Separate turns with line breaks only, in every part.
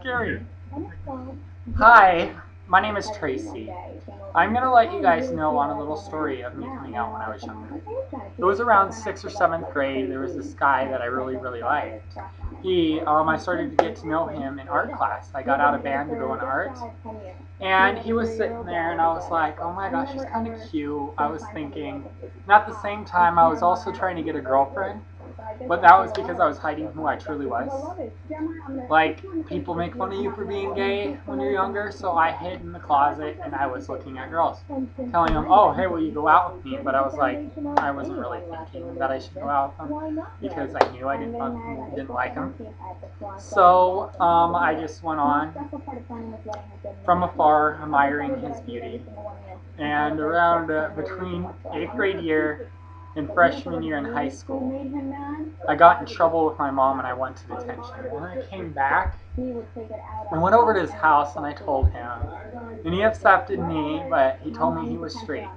scary. Hi, my name is Tracy. I'm going to let you guys know on a little story of me coming out when I was younger. It was around 6th or 7th grade. There was this guy that I really liked. I started to get to know him in art class. I got out of band to go in art. And he was sitting there and I was like, oh my gosh, he's kind of cute. I was thinking, and at the same time, I was also trying to get a girlfriend. But that was because I was hiding who I truly was. Like, people make fun of you for being gay when you're younger, so I hid in the closet and I was looking at girls, telling them, oh, hey, will you go out with me? But I was like, I wasn't really thinking that I should go out with them because I knew I didn't like them. So I just went on from afar, admiring his beauty. And around between 8th grade year and freshman year in high school, I got in trouble with my mom and I went to detention. When I came back, I went over to his house and I told him. And he accepted me, but he told me he was straight.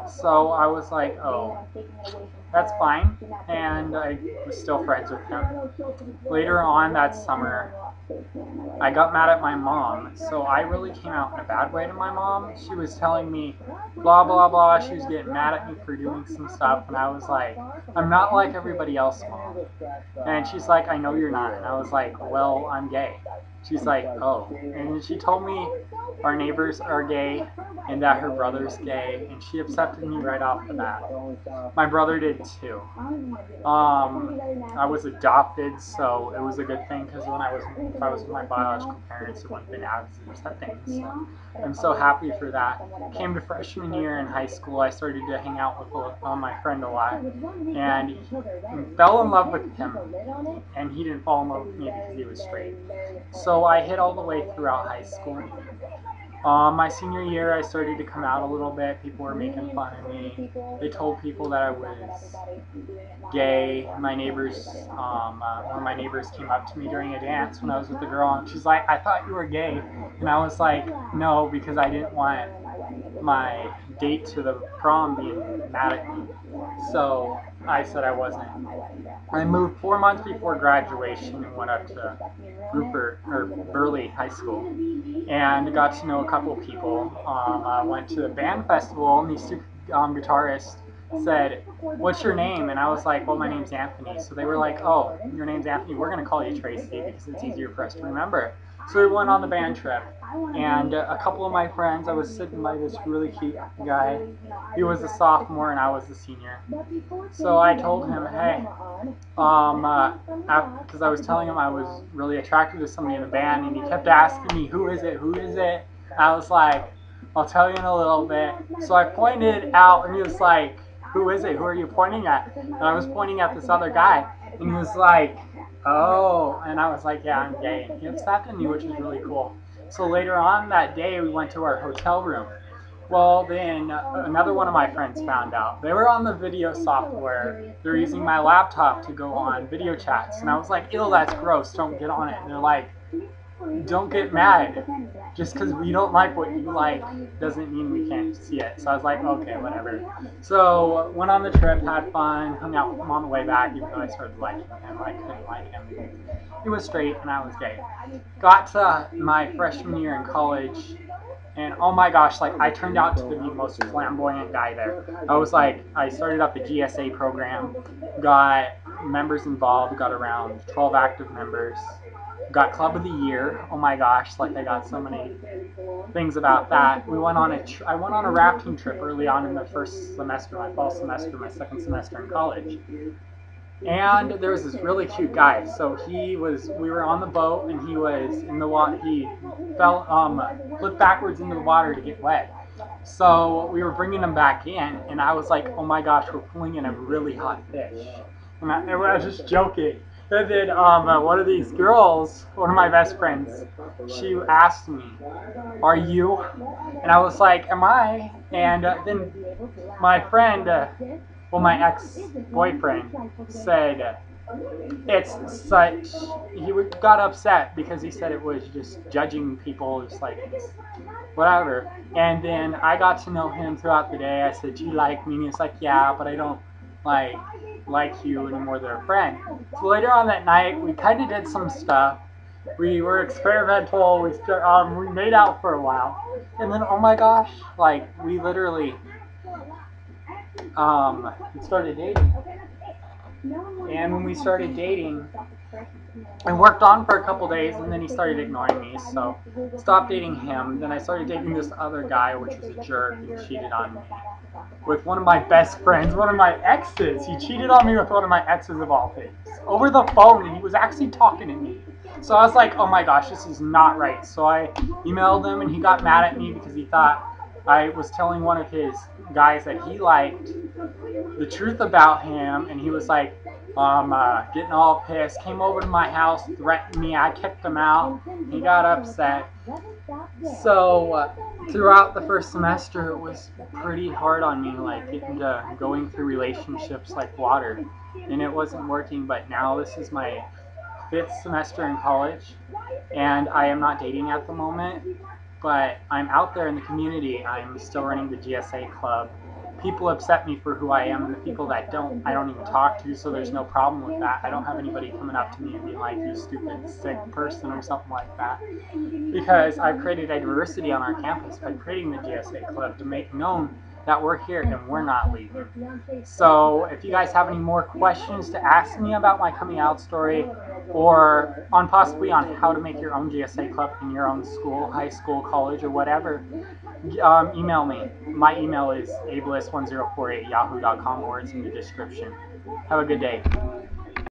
So I was like, oh, that's fine. And I was still friends with him. Later on that summer, I got mad at my mom, so I really came out in a bad way to my mom. She was telling me blah blah blah, she was getting mad at me for doing some stuff, and I was like, I'm not like everybody else, Mom. And she's like, I know you're not. And I was like, well, I'm gay. She's like, oh. And she told me our neighbors are gay and that her brother's gay, and she accepted me right off the bat. My brother did too. I was adopted, so it was a good thing because if I was with my biological parents, it wouldn't have been as accepting. So I'm so happy for that. Came to freshman year in high school, I started to hang out with my friend a lot, and fell in love with him, and he didn't fall in love with me because he was straight. So I hid all the way throughout high school. My senior year, I started to come out a little bit. People were making fun of me. They told people that I was gay. My neighbors, one of my neighbors came up to me during a dance when I was with a girl, and she's like, I thought you were gay. And I was like, no, because I didn't want my date to the prom being mad at me. So I said I wasn't. I moved 4 months before graduation and went up to Burley High School and got to know a couple people. I went to a band festival, and these two guitarists said, what's your name? And I was like, well, my name's Anthony. So they were like, oh, your name's Anthony, we're going to call you Tracy because it's easier for us to remember. So we went on the band trip, and a couple of my friends, I was sitting by this really cute guy. He was a sophomore and I was a senior. So I told him, hey, because I was telling him I was really attracted to somebody in the band, and he kept asking me, who is it, who is it? I was like, I'll tell you in a little bit. So I pointed out, and he was like, who is it, who are you pointing at? And I was pointing at this other guy, and he was like, oh, and I was like, yeah, I'm gay. And he accepted me, which was really cool. So later on that day, we went to our hotel room. Well, then another one of my friends found out. They were on the video software. They're using my laptop to go on video chats. And I was like, ew, that's gross. Don't get on it. And they're like, don't get mad. Just because we don't like what you like doesn't mean we can't see it. So I was like, okay, whatever. So went on the trip, had fun, hung out with him on the way back, even though I started liking him. I couldn't like him because he was straight and I was gay. Got to my freshman year in college, and oh my gosh, like I turned out to be the most flamboyant guy there. I was like, I started up the GSA program, got members involved, got around 12 active members. Got Club of the Year. Oh my gosh, like I got so many things about that. We went on I went on a rafting trip early on in the first semester, my fall semester, my second semester in college. And there was this really cute guy. So we were on the boat, and he was in the water. He flipped backwards into the water to get wet. So we were bringing him back in, and I was like, oh my gosh, we're pulling in a really hot fish. And I was just joking. And then one of these girls, one of my best friends, she asked me, are you? And I was like, am I? And then my friend, my ex-boyfriend said, he got upset because he said it was just judging people, just like, whatever. And then I got to know him throughout the day. I said, do you like me? And he was like, yeah, but I don't like you anymore, they're a friend. So later on that night, we kind of did some stuff, We were experimental. We made out for a while, and then oh my gosh, like we literally started dating. And when we started dating, I worked on for a couple days, and then he started ignoring me. So stopped dating him. Then I started dating this other guy, which was a jerk and cheated on me with one of my best friends, one of my exes. He cheated on me with one of my exes of all things over the phone, and he was actually talking to me. So I was like, oh my gosh, this is not right. So I emailed him, and he got mad at me because he thought I was telling one of his guys that he liked the truth about him, and he was like, getting all pissed, came over to my house, threatened me. I kicked him out. He got upset. So throughout the first semester, it was pretty hard on me, like going through relationships like water, and it wasn't working. But now this is my 5th semester in college, and I am not dating at the moment, but I'm out there in the community. I'm still running the GSA club. People accept me for who I am, and the people that don't, I don't even talk to, so there's no problem with that. I don't have anybody coming up to me and being like, you stupid, sick person, or something like that. Because I've created diversity on our campus by creating the GSA club to make known that we're here and we're not leaving. So if you guys have any more questions to ask me about my coming out story, or on possibly on how to make your own GSA club in your own school, high school, college, or whatever, email me. My email is ableist1048yahoo.com, or it's in the description. Have a good day.